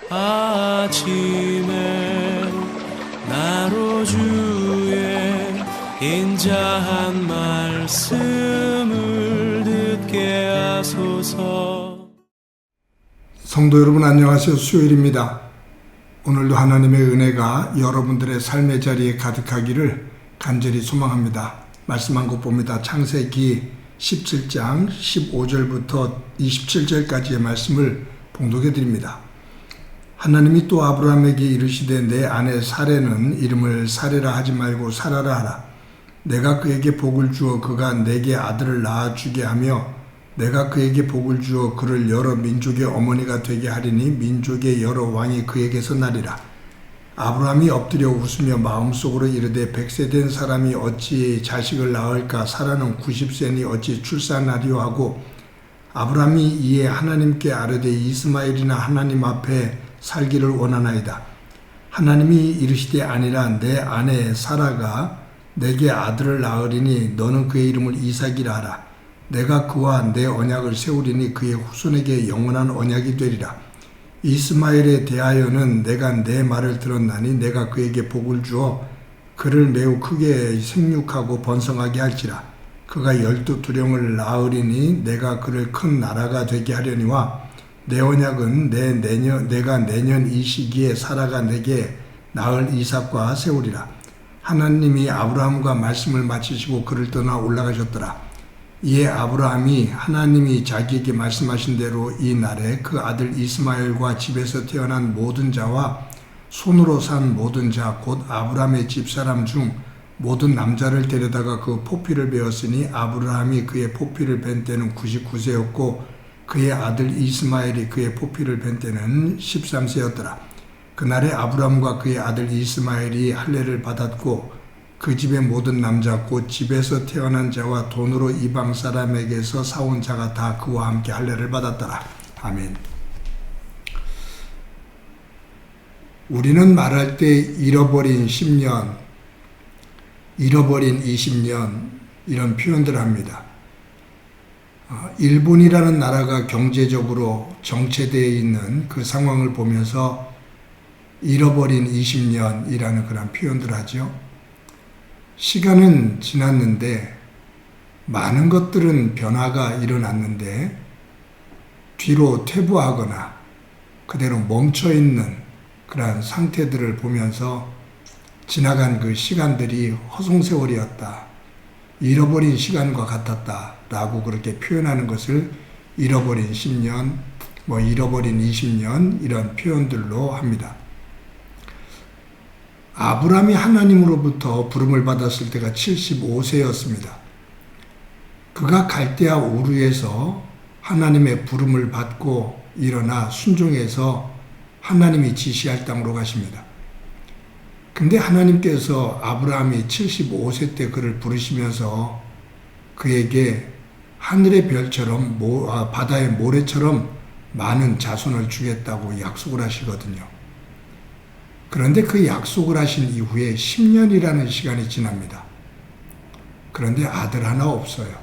아침에 나로 주의 인자한 말씀을 듣게 하소서. 성도 여러분 안녕하세요. 수요일입니다. 오늘도 하나님의 은혜가 여러분들의 삶의 자리에 가득하기를 간절히 소망합니다. 말씀 한 곳 봅니다. 창세기 17장 15절부터 27절까지의 말씀을 봉독해 드립니다. 하나님이 또 아브라함에게 이르시되 내 아내 사레는 이름을 사레라 하지 말고 사라라 하라. 내가 그에게 복을 주어 그가 내게 아들을 낳아주게 하며 내가 그에게 복을 주어 그를 여러 민족의 어머니가 되게 하리니 민족의 여러 왕이 그에게서 나리라. 아브라함이 엎드려 웃으며 마음속으로 이르되 100세 된 사람이 어찌 자식을 낳을까? 사라는 90세니 어찌 출산하리요 하고 아브라함이 이에 하나님께 아뢰되 이스마엘이나 하나님 앞에 살기를 원하나이다. 하나님이 이르시되 아니라 내 아내 사라가 내게 아들을 낳으리니 너는 그의 이름을 이삭이라 하라. 내가 그와 내 언약을 세우리니 그의 후손에게 영원한 언약이 되리라. 이스마엘에 대하여는 내가 내 말을 들었나니 내가 그에게 복을 주어 그를 매우 크게 생육하고 번성하게 할지라. 그가 12두령을 낳으리니 내가 그를 큰 나라가 되게 하려니와 내 언약은 내가 내년 이 시기에 사라가 내게 낳을 이삭과 세우리라. 하나님이 아브라함과 말씀을 마치시고 그를 떠나 올라가셨더라. 이에 아브라함이 하나님이 자기에게 말씀하신 대로 이 날에 그 아들 이스마엘과 집에서 태어난 모든 자와 손으로 산 모든 자 곧 아브라함의 집사람 중 모든 남자를 데려다가 그 포피를 베었으니 아브라함이 그의 포피를 벤 때는 99세였고 그의 아들 이스마엘이 그의 포피를 벤 때는 13세였더라. 그날에 아브라함과 그의 아들 이스마엘이 할례를 받았고 그 집의 모든 남자 곧 집에서 태어난 자와 돈으로 이방 사람에게서 사온 자가 다 그와 함께 할례를 받았더라. 아멘. 우리는 말할 때 잃어버린 10년, 잃어버린 20년 이런 표현들을 합니다. 일본이라는 나라가 경제적으로 정체되어 있는 그 상황을 보면서 잃어버린 20년이라는 그런 표현들을 하죠. 시간은 지났는데 많은 것들은 변화가 일어났는데 뒤로 퇴보하거나 그대로 멈춰있는 그러한 상태들을 보면서 지나간 그 시간들이 허송세월이었다. 잃어버린 시간과 같았다. 라고 그렇게 표현하는 것을 잃어버린 10년, 잃어버린 20년 이런 표현들로 합니다. 아브라함이 하나님으로부터 부름을 받았을 때가 75세였습니다. 그가 갈대아 우르에서 하나님의 부름을 받고 일어나 순종해서 하나님이 지시할 땅으로 가십니다. 근데 하나님께서 아브라함이 75세 때 그를 부르시면서 그에게 하늘의 별처럼 바다의 모래처럼 많은 자손을 주겠다고 약속을 하시거든요. 그런데 그 약속을 하신 이후에 10년이라는 시간이 지납니다. 그런데 아들 하나 없어요.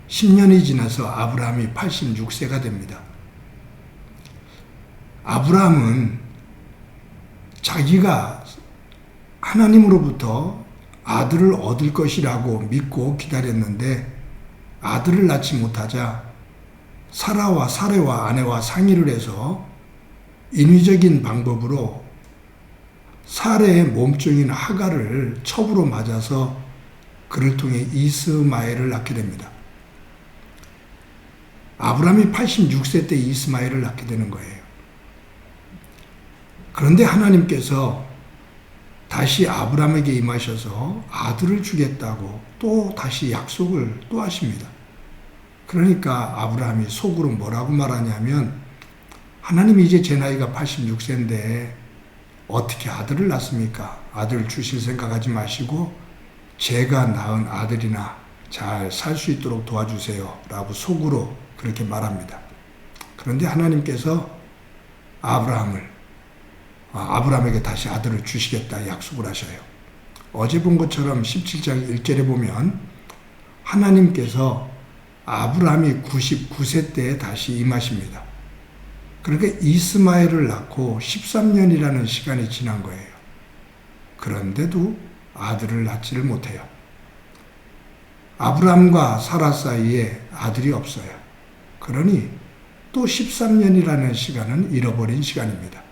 10년이 지나서 아브라함이 86세가 됩니다. 아브라함은 자기가 하나님으로부터 아들을 얻을 것이라고 믿고 기다렸는데 아들을 낳지 못하자 사레와 아내와 상의를 해서 인위적인 방법으로 사레의 몸종인 하갈을 첩으로 맞아서 그를 통해 이스마엘을 낳게 됩니다. 아브라함이 86세 때 이스마엘을 낳게 되는 거예요. 그런데 하나님께서 다시 아브라함에게 임하셔서 아들을 주겠다고 또 다시 약속을 또 하십니다. 그러니까 아브라함이 속으로 뭐라고 말하냐면 하나님이 이제 제 나이가 86세인데 어떻게 아들을 낳습니까? 아들을 주실 생각하지 마시고 제가 낳은 아들이나 잘 살 수 있도록 도와주세요 라고 속으로 그렇게 말합니다. 그런데 하나님께서 아브라함에게 다시 아들을 주시겠다 약속을 하셔요. 어제 본 것처럼 17장 1절에 보면 하나님께서 아브라함이 99세 때에 다시 임하십니다. 그러니까 이스마엘을 낳고 13년이라는 시간이 지난 거예요. 그런데도 아들을 낳지를 못해요. 아브라함과 사라 사이에 아들이 없어요. 그러니 또 13년이라는 시간은 잃어버린 시간입니다.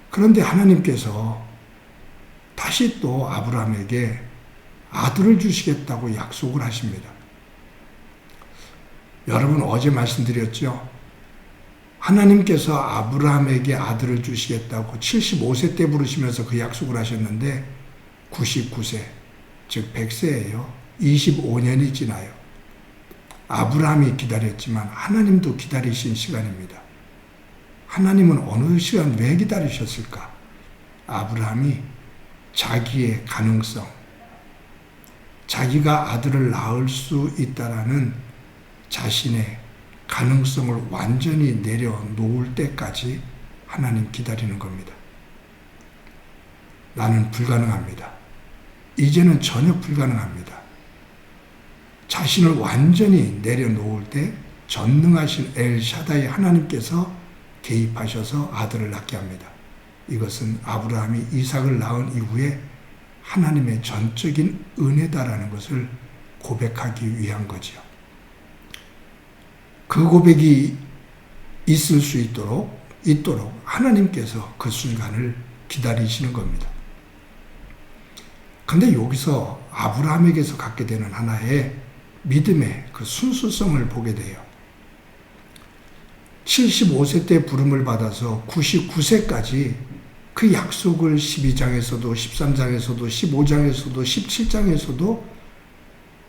그런데 하나님께서 다시 또 아브라함에게 아들을 주시겠다고 약속을 하십니다. 여러분 어제 말씀드렸죠? 하나님께서 아브라함에게 아들을 주시겠다고 75세 때 부르시면서 그 약속을 하셨는데 99세, 즉 100세예요. 25년이 지나요. 아브라함이 기다렸지만 하나님도 기다리신 시간입니다. 하나님은 어느 시간 왜 기다리셨을까? 아브라함이 자기의 가능성, 자기가 아들을 낳을 수 있다라는 자신의 가능성을 완전히 내려놓을 때까지 하나님 기다리는 겁니다. 나는 불가능합니다. 이제는 전혀 불가능합니다. 자신을 완전히 내려놓을 때 전능하신 엘샤다이 하나님께서 개입하셔서 아들을 낳게 합니다. 이것은 아브라함이 이삭을 낳은 이후에 하나님의 전적인 은혜다라는 것을 고백하기 위한 거지요. 그 고백이 있을 수 있도록 하나님께서 그 순간을 기다리시는 겁니다. 그런데 여기서 아브라함에게서 갖게 되는 하나의 믿음의 그 순수성을 보게 돼요. 75세 때 부름을 받아서 99세까지 그 약속을 12장에서도 13장에서도 15장에서도 17장에서도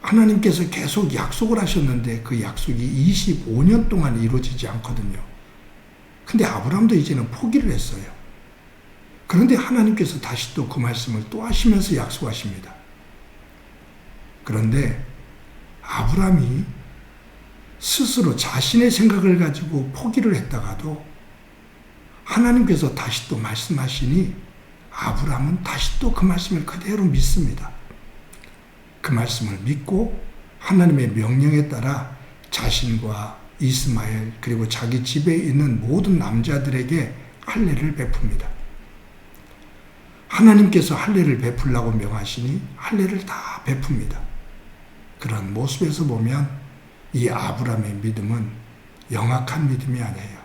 하나님께서 계속 약속을 하셨는데 그 약속이 25년 동안 이루어지지 않거든요. 근데 아브라함도 이제는 포기를 했어요. 그런데 하나님께서 다시 또 그 말씀을 또 하시면서 약속하십니다. 그런데 아브라함이 스스로 자신의 생각을 가지고 포기를 했다가도 하나님께서 다시 또 말씀하시니 아브라함은 다시 또 그 말씀을 그대로 믿습니다. 그 말씀을 믿고 하나님의 명령에 따라 자신과 이스마엘 그리고 자기 집에 있는 모든 남자들에게 할례를 베풉니다. 하나님께서 할례를 베풀라고 명하시니 할례를 다 베풉니다. 그런 모습에서 보면 이 아브라함의 믿음은 영악한 믿음이 아니에요.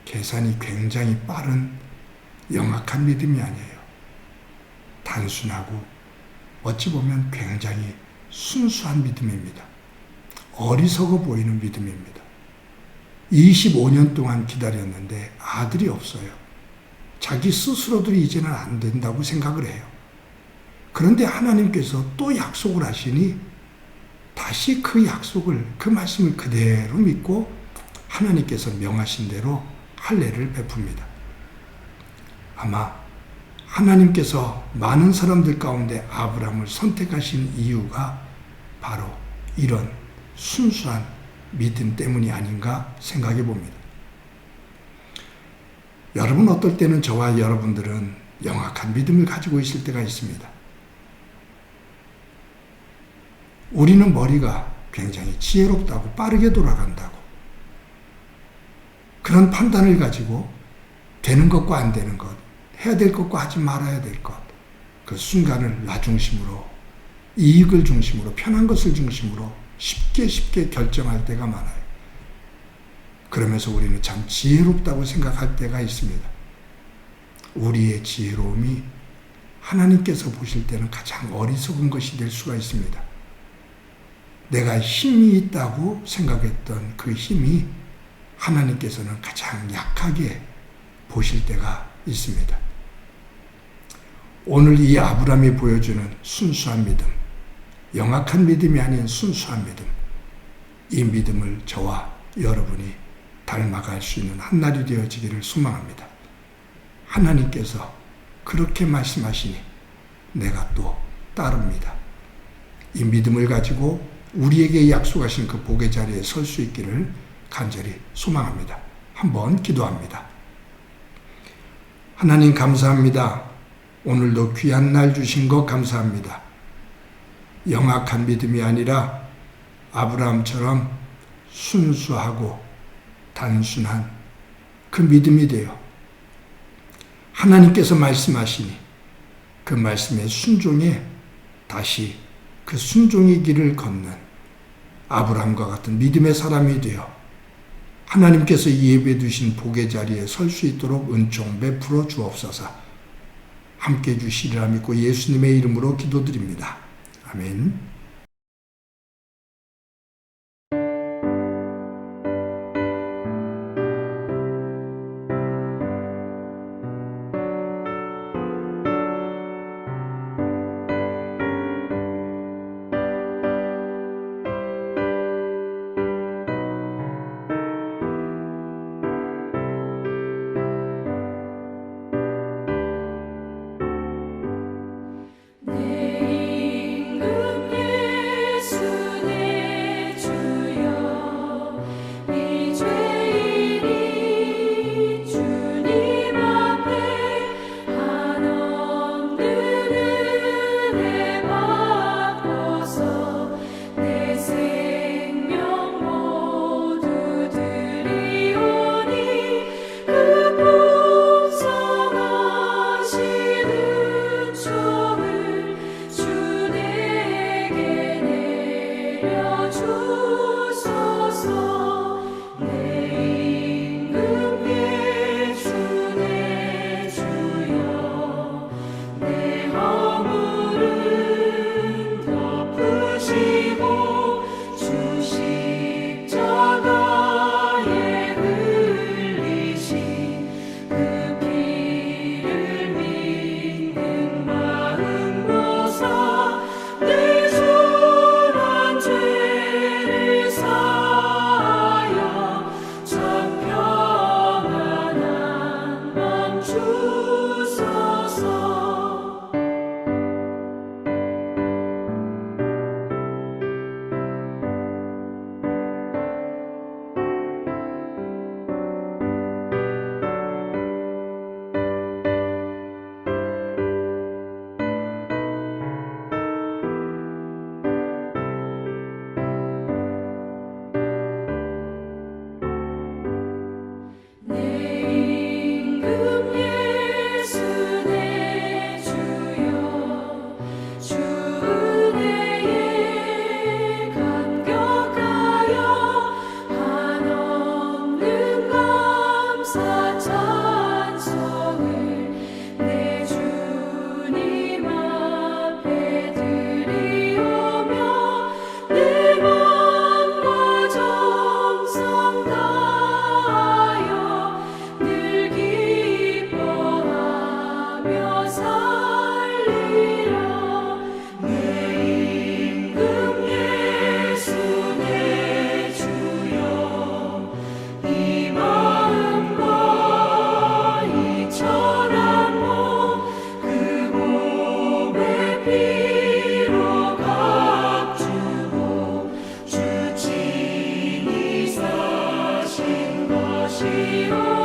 계산이 굉장히 빠른 영악한 믿음이 아니에요. 단순하고 어찌 보면 굉장히 순수한 믿음입니다. 어리석어 보이는 믿음입니다. 25년 동안 기다렸는데 아들이 없어요. 자기 스스로도 이제는 안 된다고 생각을 해요. 그런데 하나님께서 또 약속을 하시니 다시 그 약속을, 그 말씀을 그대로 믿고 하나님께서 명하신 대로 할례를 베풉니다. 아마 하나님께서 많은 사람들 가운데 아브라함을 선택하신 이유가 바로 이런 순수한 믿음 때문이 아닌가 생각해 봅니다. 여러분 어떨 때는 저와 여러분들은 영악한 믿음을 가지고 있을 때가 있습니다. 우리는 머리가 굉장히 지혜롭다고 빠르게 돌아간다고 그런 판단을 가지고 되는 것과 안 되는 것, 해야 될 것과 하지 말아야 될 것, 그 순간을 나 중심으로, 이익을 중심으로, 편한 것을 중심으로 쉽게 결정할 때가 많아요. 그러면서 우리는 참 지혜롭다고 생각할 때가 있습니다. 우리의 지혜로움이 하나님께서 보실 때는 가장 어리석은 것이 될 수가 있습니다. 내가 힘이 있다고 생각했던 그 힘이 하나님께서는 가장 약하게 보실 때가 있습니다. 오늘 이 아브라함이 보여주는 순수한 믿음, 영악한 믿음이 아닌 순수한 믿음, 이 믿음을 저와 여러분이 닮아갈 수 있는 한날이 되어지기를 소망합니다. 하나님께서 그렇게 말씀하시니 내가 또 따릅니다. 이 믿음을 가지고 우리에게 약속하신 그 복의 자리에 설 수 있기를 간절히 소망합니다. 한번 기도합니다. 하나님 감사합니다. 오늘도 귀한 날 주신 것 감사합니다. 영악한 믿음이 아니라 아브라함처럼 순수하고 단순한 그 믿음이 돼요. 하나님께서 말씀하시니 그 말씀에 순종해 다시 그 순종의 길을 걷는 아브라함과 같은 믿음의 사람이 되어 하나님께서 예배해 두신 복의 자리에 설 수 있도록 은총 베풀어 주옵소서. 함께해 주시리라 믿고 예수님의 이름으로 기도드립니다. 아멘. 주시오